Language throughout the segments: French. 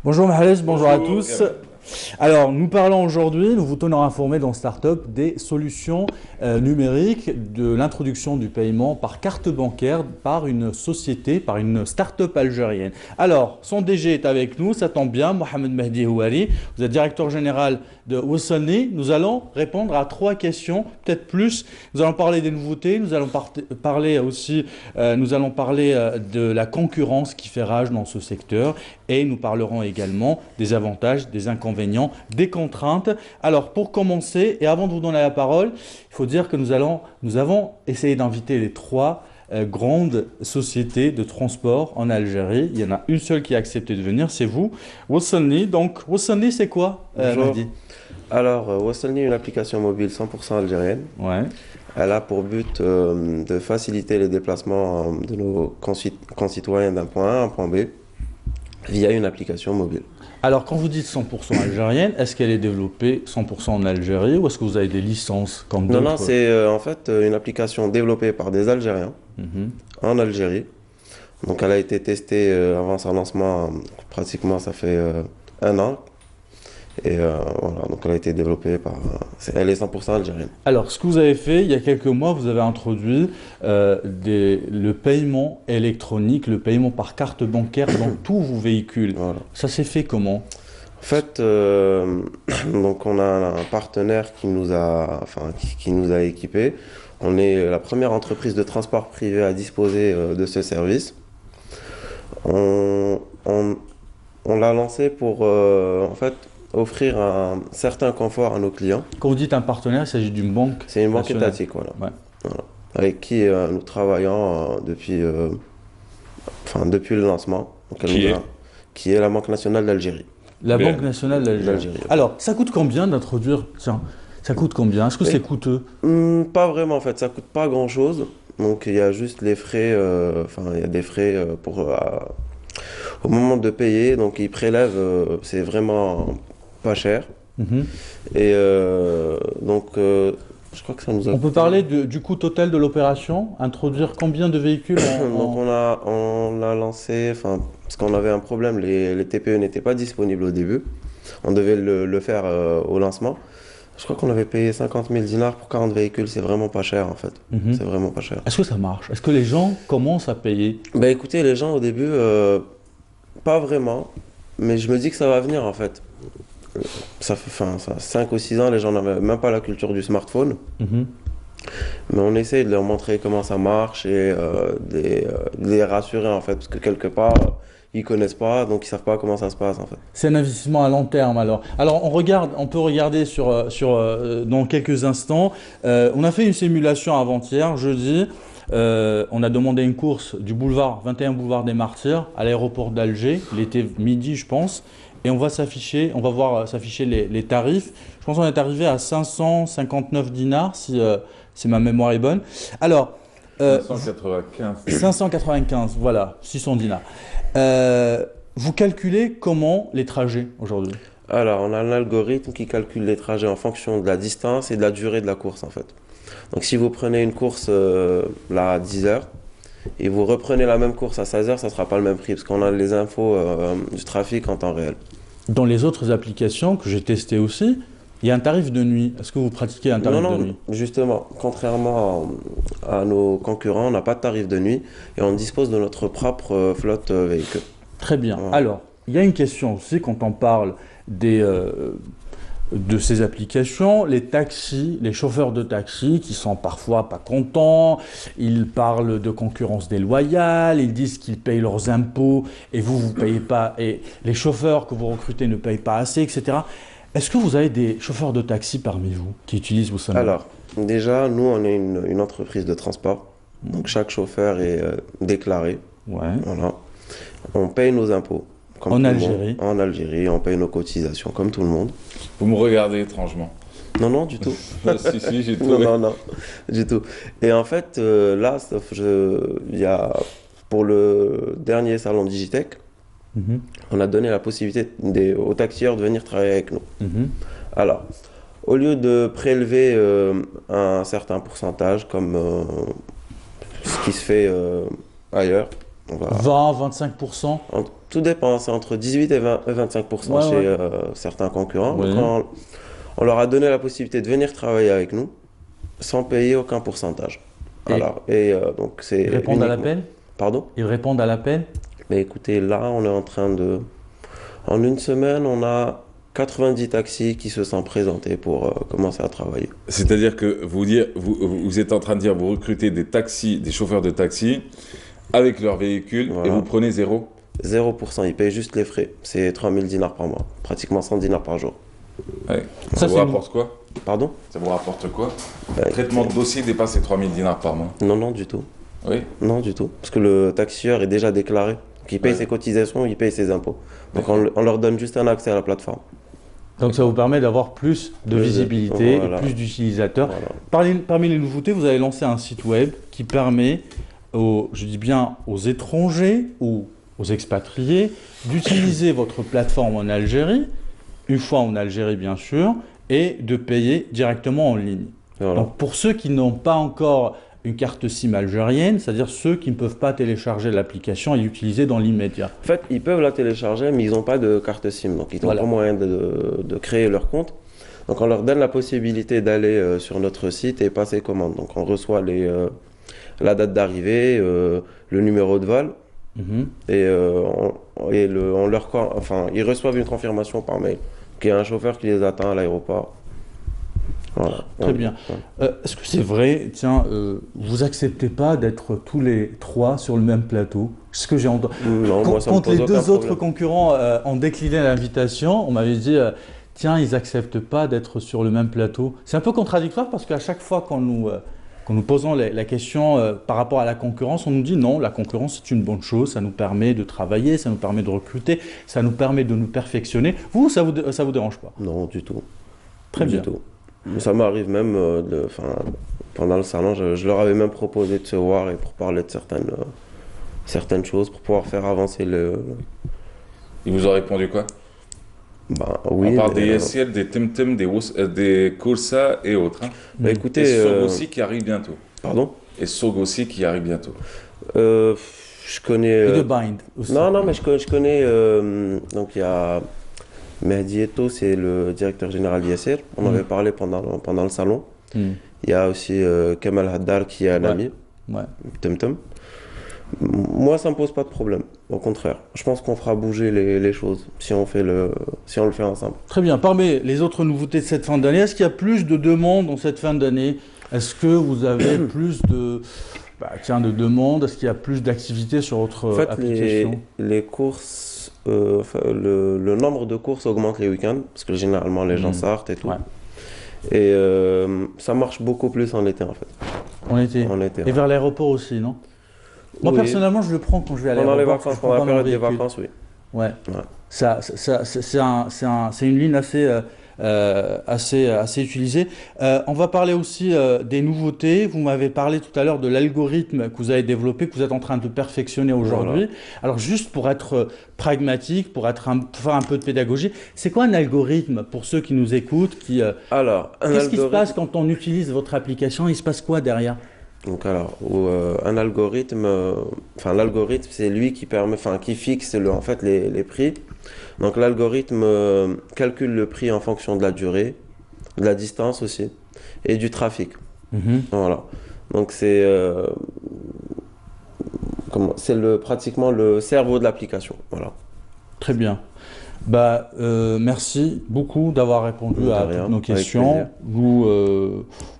Bonjour Mahalej, bonjour à Bonjour, tous. Gab. Alors, nous parlons aujourd'hui, nous vous tenons informés dans Startup des solutions numériques de l'introduction du paiement par carte bancaire par une société, par une start-up algérienne. Alors, son DG est avec nous, ça tombe bien, Mohamed Mehdi Houari, vous êtes directeur général de Wassalni. Nous allons répondre à 3 questions, peut-être plus. Nous allons parler des nouveautés, nous allons parler aussi, de la concurrence qui fait rage dans ce secteur et nous parlerons également des avantages, des inconvénients, des contraintes. Alors pour commencer, et avant de vous donner la parole, il faut dire que nous avons essayé d'inviter les 3 grandes sociétés de transport en Algérie. Il y en a une seule qui a accepté de venir, c'est vous, Wassalni. Donc Wassalni, c'est quoi, Bonjour. Mahdi? Alors, Wassalni est une application mobile 100% algérienne. Ouais. Elle a pour but de faciliter les déplacements de nos concitoyens d'un point A à un point B via une application mobile. Alors, quand vous dites 100% algérienne, est-ce qu'elle est développée 100% en Algérie ou est-ce que vous avez des licences comme Non, non, d'autres? c'est en fait une application développée par des Algériens Mhm. en Algérie. Donc, elle a été testée avant son lancement, pratiquement ça fait 1 an. Et voilà, donc elle a été développée par... elle est 100% algérienne. Alors, ce que vous avez fait, il y a quelques mois, vous avez introduit le paiement électronique, le paiement par carte bancaire dans tous vos véhicules. Voilà. Ça s'est fait comment? En fait, donc on a un partenaire qui nous a équipés. On est la première entreprise de transport privé à disposer de ce service. On, on- on l'a lancé pour en fait offrir un certain confort à nos clients. Quand vous dites un partenaire, il s'agit d'une banque C'est une banque nationale. étatique, voilà. Ouais. Voilà. Avec qui nous travaillons depuis le lancement. Donc, elle Qui nous est? a- qui est la Banque nationale d'Algérie. La Bien. Banque nationale d'Algérie. D'Algérie. Alors, ça coûte combien d'introduire? Tiens, ça coûte combien? Est-ce que c'est Et- coûteux? Pas vraiment en fait, ça coûte pas grand-chose. Donc il y a juste les frais, il y a des frais au moment de payer. Donc ils prélèvent, c'est vraiment pas cher. Mhm. Et je crois que ça nous a On peut coûté- parler du coût total de l'opération? Introduire combien de véhicules Donc on l'a lancé, parce qu'on avait un problème, les TPE n'étaient pas disponibles au début. On devait le faire au lancement. Je crois qu'on avait payé 50 000 dinars pour 40 véhicules, c'est vraiment pas cher en fait. Mhm. C'est vraiment pas cher. Est-ce que ça marche? Est-ce que les gens commencent à payer? Bah écoutez, les gens au début, pas vraiment, mais je me dis que ça va venir en fait. Ça fait 5 ou 6 ans, les gens n'avaient même pas la culture du smartphone, Mhm. mais on essaye de leur montrer comment ça marche et de les rassurer en fait, parce que quelque part, ils connaissent pas, donc ils savent pas comment ça se passe en fait. C'est un investissement à long terme alors. Alors on peut regarder dans quelques instants. On a fait une simulation avant-hier, jeudi. On a demandé une course du boulevard 21 boulevard des Martyrs à l'aéroport d'Alger. Il était midi, je pense. Et on va voir s'afficher les tarifs. Je pense qu'on est arrivé à 559 dinars si ma mémoire est bonne. Alors, 595. 595, voilà, 600 dinars. Vous calculez comment les trajets aujourd'hui? Alors, on a un algorithme qui calcule les trajets en fonction de la distance et de la durée de la course en fait. Donc si vous prenez une course là à 10 heures, et vous reprenez la même course à 16 heures, ça ne sera pas le même prix parce qu'on a les infos du trafic en temps réel. Dans les autres applications que j'ai testées aussi, il y a un tarif de nuit. Est-ce que vous pratiquez un tarif Non, de non, nuit? justement, contrairement à nos concurrents, on n'a pas de tarif de nuit et on dispose de notre propre flotte véhicule. Très bien. Ouais. Alors, il y a une question aussi quand on parle de ces applications, les taxis, les chauffeurs de taxi qui sont parfois pas contents, ils parlent de concurrence déloyale, ils disent qu'ils payent leurs impôts et vous payez pas, et les chauffeurs que vous recrutez ne payent pas assez, etc. Est-ce que vous avez des chauffeurs de taxi parmi vous qui utilisent vos services? Alors, déjà, nous, on est une entreprise de transport. Donc, chaque chauffeur est déclaré. Ouais. Voilà. On paye nos impôts. Comme En tout le Algérie. monde. En Algérie, on paye nos cotisations comme tout le monde. Vous me regardez étrangement. Non, non, du tout. Si, j'ai Non, trouvé. non, non, du tout. Et en fait, là, il y a, pour le dernier salon Digitech, Mhm. on a donné la possibilité aux taxieurs de venir travailler avec nous. Mhm. Alors, au lieu de prélever un certain pourcentage, comme ce qui se fait ailleurs, Voilà. 20-25%. Tout dépend, c'est entre 18 et 25% Ouais, chez ouais. certains concurrents. Oui. Donc, on leur a donné la possibilité de venir travailler avec nous sans payer aucun pourcentage. Et Alors, donc c'est ils répondent à uniquement. l'appel? Pardon? Ils répondent à l'appel? Mais écoutez, là, on est en train de. En une semaine, on a 90 taxis qui se sont présentés pour commencer à travailler. C'est-à-dire que vous êtes en train de dire, vous recrutez des taxis, des chauffeurs de taxi avec leur véhicule Voilà. et vous prenez 0. 0%, ils payent juste les frais. C'est 3000 dinars par mois, pratiquement 100 dinars par jour. Ouais. Ça, Ça vous c'est rapporte quoi? Pardon? Ça vous rapporte quoi? Bah, Traitement de dossier dépasse les 3000 dinars par mois. Non, non, du tout. Oui. Non, du tout. Parce que le taxieur est déjà déclaré. Donc, il paye Ouais. ses cotisations, il paye ses impôts. Donc on leur donne juste un accès à la plateforme. Donc ça vous permet d'avoir plus de visibilité Voilà. et plus d'utilisateurs. Voilà. Parmi les nouveautés, vous avez lancé un site web qui permet je dis bien aux étrangers ou aux expatriés d'utiliser votre plateforme en Algérie, une fois en Algérie bien sûr, et de payer directement en ligne. Voilà. Donc pour ceux qui n'ont pas encore une carte SIM algérienne, c'est-à-dire ceux qui ne peuvent pas télécharger l'application et l'utiliser dans l'immédiat. En fait, ils peuvent la télécharger, mais ils n'ont pas de carte SIM. Donc ils n'ont Voilà. pas moyen de créer leur compte. Donc on leur donne la possibilité d'aller sur notre site et passer commande. Donc on reçoit la date d'arrivée, le numéro de vol, Mhm. et ils reçoivent une confirmation par mail qu'il y a un chauffeur qui les attend à l'aéroport. Voilà. Très bien. Est-ce que c'est vrai, tiens, vous acceptez pas d'être tous les trois sur le même plateau? Ce que j'ai entendu. Non, moi ça me Quand pose les aucun deux autres problème. concurrents ont décliné l'invitation, on m'avait dit, tiens, ils acceptent pas d'être sur le même plateau. C'est un peu contradictoire parce qu'à chaque fois quand nous posons la question par rapport à la concurrence, on nous dit non, la concurrence c'est une bonne chose, ça nous permet de travailler, ça nous permet de recruter, ça nous permet de nous perfectionner. Vous, ça vous dérange pas? Non, du tout. Très Du bien. tout. Ça m'arrive même, pendant le salon, je leur avais même proposé de se voir et pour parler de certaines choses, pour pouvoir faire avancer Ils vous ont répondu quoi? Oui. On parle mais, des SL, des Temtem, des Corsa et autres. Hein. écoutez, Et Sog aussi qui arrive bientôt. pardon. Et Sog aussi qui arrive bientôt. Je connais. Et de Bind aussi. Non, mais je connais. Donc il y a Mehdi Eto, c'est le directeur général d'Yasser. On avait parlé pendant le salon. Hmm. Il y a aussi Kemal Haddar qui est un Ouais. ami, Ouais. Temtem. Moi, ça me pose pas de problème. Au contraire, je pense qu'on fera bouger les choses si on le fait ensemble. Très bien. Parmi les autres nouveautés de cette fin d'année, est-ce qu'il y a plus de demandes en cette fin d'année? Est-ce que vous avez plus de demandes? Est-ce qu'il y a plus d'activités sur votre En fait, application? les courses, le nombre de courses augmente les week-ends parce que généralement les gens sortent et tout. Ouais. Et ça marche beaucoup plus en été en fait. En été. En été, Et ouais. vers l'aéroport aussi, non? Moi, Oui. personnellement, je le prends quand je vais à Pendant l'aéroport. les vacances, je pendant prends la pas mon période des véhicule. vacances, oui. Ouais. Ouais. C'est une ligne assez utilisée. On va parler aussi des nouveautés. Vous m'avez parlé tout à l'heure de l'algorithme que vous avez développé, que vous êtes en train de perfectionner aujourd'hui. Voilà. Alors, juste pour être pragmatique, pour faire un peu de pédagogie, c'est quoi un algorithme pour ceux qui nous écoutent, Alors, qu'est-ce qui se passe quand on utilise votre application? Il se passe quoi derrière? Un algorithme, l'algorithme, c'est lui qui fixe les prix. Donc, l'algorithme calcule le prix en fonction de la durée, de la distance aussi, et du trafic. Mhm. Voilà. Donc, c'est pratiquement le cerveau de l'application. Voilà. Très bien. Merci beaucoup d'avoir répondu De à rien, toutes nos avec questions.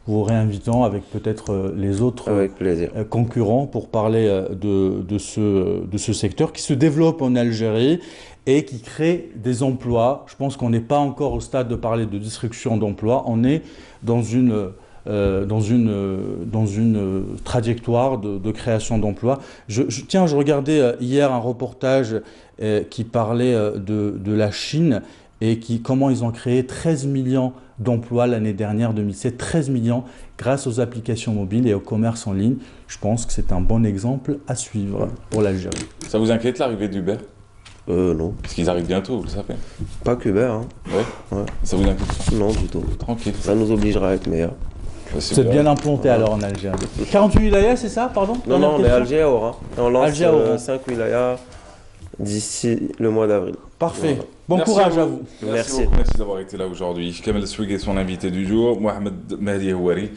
Vous réinvitons avec peut-être les autres Avec plaisir. concurrents pour parler de ce secteur qui se développe en Algérie et qui crée des emplois. Je pense qu'on n'est pas encore au stade de parler de destruction d'emplois. On est dans une trajectoire de création d'emplois. Je regardais hier un reportage qui parlait de la Chine et comment ils ont créé 13 millions d'emplois l'année dernière, 2007, 13 millions grâce aux applications mobiles et au commerce en ligne. Je pense que c'est un bon exemple à suivre pour l'Algérie. Ça vous inquiète l'arrivée d'Uber? Non, Parce qu'ils arrivent bientôt, vous le savez. pas qu'Uber, hein. Ouais. Ouais. Ça vous inquiète pas? Non, du tout. Tranquille. Ça nous obligera à être meilleurs. Vous êtes bien implanté alors en Algérie. 48 wilayas, c'est ça, pardon? Non, non, on est Alger à Oran. Et on lance Alger à Oran. 5 wilayas d'ici le mois d'avril. Parfait. Voilà. Bon Merci courage à vous. Merci beaucoup, merci d'avoir été là aujourd'hui. Kamel Swig est son invité du jour, Mohamed Mahdi Houari.